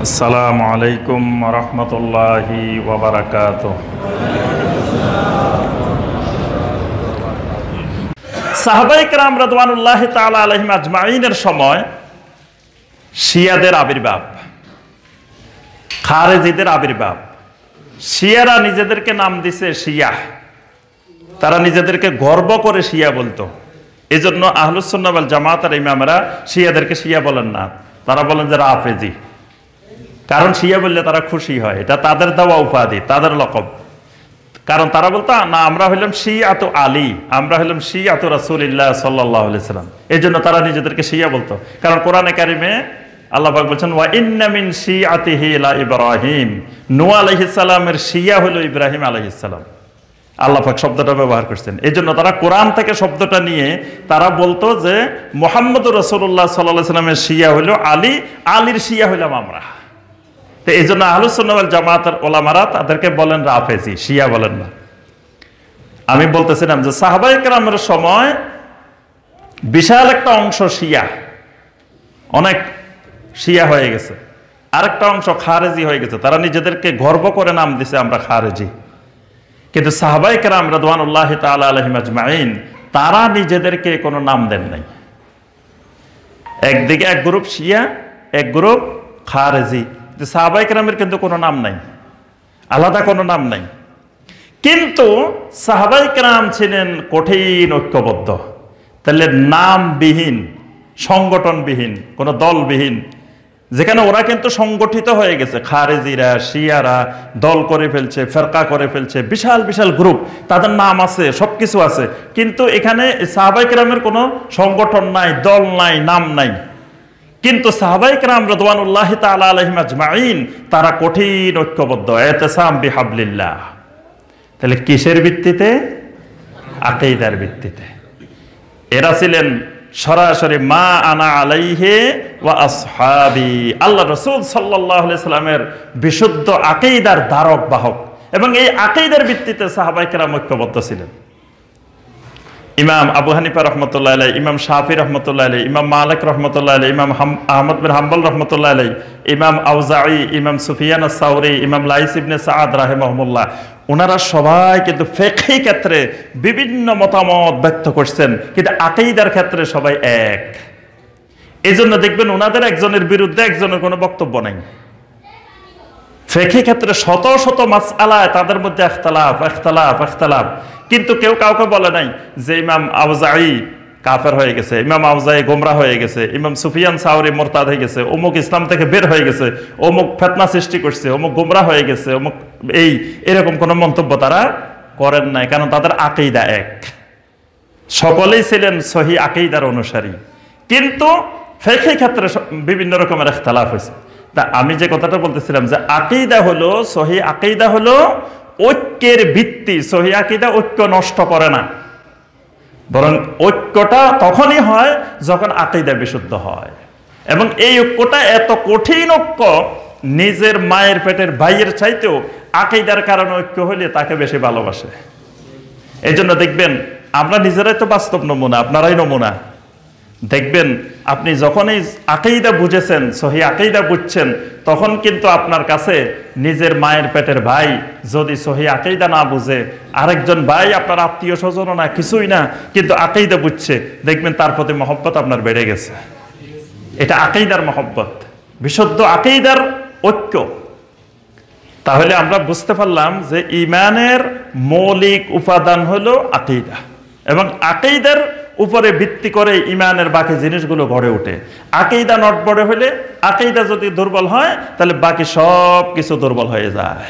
আসসালামু আলাইকুম ওয়া রাহমাতুল্লাহি ওয়া বারাকাতুহু। সাহাবায়ে কেরাম রাদিয়াল্লাহু তাআলা আলাইহিম আজমাইনের সময় শিয়াদের আবির্ভাব, খারেজিদের আবির্ভাব। শিয়ারা নিজেদেরকে নাম দিছে শিয়া, তারা নিজেদেরকে গর্ব করে শিয়া বলতো। এজন্য আহলুস সুন্নাহ ওয়াল জামাতের ইমামরা শিয়াদেরকে শিয়া বলেন না, তারা বলেন যে রাফেজি। কারণ শিয়া বললে তারা খুশি হয়, এটা তাদের দেওয়া উপাধি, তাদের লকব। কারণ তারা বলতো না, আমরা হইলাম শিয়াতু আলী, আমরা হইলাম শিয়াতু রাসূলুল্লাহ সাল্লাল্লাহু আলাইহি সাল্লাম। এজন্য তারা নিজেদেরকে শিয়া বলতো। কারণ কোরআনে কারিমে আল্লাহ পাক বলেছেন ওয়া ইন্না মিন শিয়াতিহি লা ইব্রাহিম, নূহ আলাইহিস সালামের শিয়া হলো ইব্রাহিম আলাইহিস সালাম। আল্লাহ পাক শব্দটা ব্যবহার করছেন। এজন্য তারা কোরআন থেকে শব্দটা নিয়ে তারা বলতো যে মুহাম্মদুর রাসূলুল্লাহ সাল্লাল্লাহু আলাইহি সাল্লামের শিয়া হলো আলী, আলীর শিয়া হইলাম আমরা। তো এই জন্য আহলুস সুন্নাহ ওয়াল জামাতের ওলামারা তাদেরকে বলেন রাফেজি, শিয়া বলেন না। আমি বলতেছিলাম যে সাহাবায়ে কেরামের সময় বিশাল একটা অংশ শিয়া, অনেক শিয়া হয়ে গেছে, আরেকটা অংশ খারেজি হয়ে গেছে। তারা নিজেদেরকে গর্ব করে নাম দিছে আমরা খারেজি। কিন্তু সাহাবায়ে কেরাম রাদিয়াল্লাহু তাআলা আলাইহিম আজমাইন তারা নিজেদেরকে কোনো নাম দেন নাই। একদিকে এক গ্রুপ শিয়া, এক গ্রুপ খারেজি। সাহাবায়ে কেরামের কিন্তু কোনো নাম নাই, আলাদা কোনো নাম নাই। কিন্তু সাহাবায়ে কেরাম ছিলেন কঠিন ঐক্যবদ্ধ। তাহলে নামবিহীন, সংগঠনবিহীন, কোনো দলবিহীন, যেখানে ওরা কিন্তু সংগঠিত হয়ে গেছে, খারেজিরা শিয়ারা দল করে ফেলছে, ফেরকা করে ফেলছে, বিশাল বিশাল গ্রুপ, তাদের নাম আছে, সবকিছু আছে। কিন্তু এখানে সাহাবায়ে কেরামের কোনো সংগঠন নাই, দল নাই, নাম নাই। কিন্তু সাহাবায়ে কেরাম রাদিয়াল্লাহু তাআলা আলাইহিম আজমাইন তারা কঠিন ঐক্যবদ্ধ, ইতিসাম বিহাবলিল্লাহ। তাহলে কিসের ভিত্তিতে? আকীদার ভিত্তিতে। এরা ছিলেন সরাসরি মা আনা আলাইহি ওয়া আসহাবি, আল্লাহ রাসূল সাল্লাল্লাহু আলাইহি সাল্লামের বিশুদ্ধ আকীদার ধারক বাহক। এবং এই আকীদার ভিত্তিতে সাহাবায়ে কেরাম ঐক্যবদ্ধ ছিলেন। ইমাম আবু হানিফা রহমতুল্লাহ আলাইহি, ইমাম শাফি রহমতুল্লাহ আলাইহি, ইমাম মালিক রহমতুল্লাহ আলাইহি, ইমাম আহমদ বিন হাম্বল রহমতুল্লাহ আলাইহি, ইমাম আউজাঈ, ইমাম সুফিয়ান আস-সাওরী, ইমাম লাইস ইবনে সাআদ রাহিমাহুল্লাহ, ওনারা সবাই কিন্তু ফিকহি ক্ষেত্রে বিভিন্ন মতামত ব্যক্ত করছেন, কিন্তু আকীদার ক্ষেত্রে সবাই এক। এজন্য দেখবেন ওনাদের একজনের বিরুদ্ধে একজনের কোনো বক্তব্য নাই। ফিকহি ক্ষেত্রে শত শত মাসআলায় তাদের মধ্যে ইখতিলাফ, কিন্তু কেউ কাউকে বলে নাই যে ইমাম আউজাঈ কাফের হয়ে গেছে, ইমাম আউজাঈ গোমরাহ হয়ে গেছে, ইমাম সুফিয়ান সাওরী মুরতাদ হয়ে গেছে, অমুক ইসলাম থেকে বের হয়ে গেছে, অমুক ফিতনা সৃষ্টি করছে, অমুক গোমরাহ হয়ে গেছে, অমুক এরকম কোনো মন্তব্য তারা করেন নাই। কারণ তাদের আকীদা এক, সকলেই ছিলেন সহিহ আকীদার অনুসারী। কিন্তু ফিকহি ক্ষেত্রে বিভিন্ন রকমের ইখতিলাফ হয়েছে। তা আমি যে কথাটা বলতেছিলাম যে আকীদা হলো, সহিহ আকীদা হলো ঐক্যের ভিত্তি। সহিহ আকীদা ঐক্য নষ্ট করে না, বরং ঐক্যটা তখনই হয় যখন আকীদা বিশুদ্ধ হয়। এবং এই ঐক্যটা এত কঠিন ঐক্য, নিজের মায়ের পেটের ভাইয়ের চাইতেও আকীদার কারণে ঐক্য হলে তাকে বেশি ভালোবাসে। এই জন্য দেখবেন আমরা নিজেরাই তো বাস্তব নমুনা, আপনারাই নমুনা। দেখবেন আপনি যখনই আকীদা বুঝেছেন, সহিহ আকীদা বুঝছেন, তখন কিন্তু আপনার কাছে নিজের মায়ের পেটের ভাই যদি সহিহ আকীদা না বুঝে, আরেকজন ভাই আপনার আত্মীয় স্বজন না, কিছুই না, কিন্তু আকীদা বুঝছে, দেখবেন তার প্রতি মহব্বত আপনার বেড়ে গেছে। এটা আকীদার মহব্বত, বিশুদ্ধ আকীদার ঐক্য। তাহলে আমরা বুঝতে পারলাম যে ঈমানের মৌলিক উপাদান হলো আকীদা, এবং আকীদার উপরে ভিত্তি করে ঈমানের বাকি জিনিসগুলো গড়ে ওঠে। আকীদা নড়বড়ে হলে, আকীদা যদি দুর্বল হয়, তাহলে বাকি সব কিছু দুর্বল হয়ে যায়।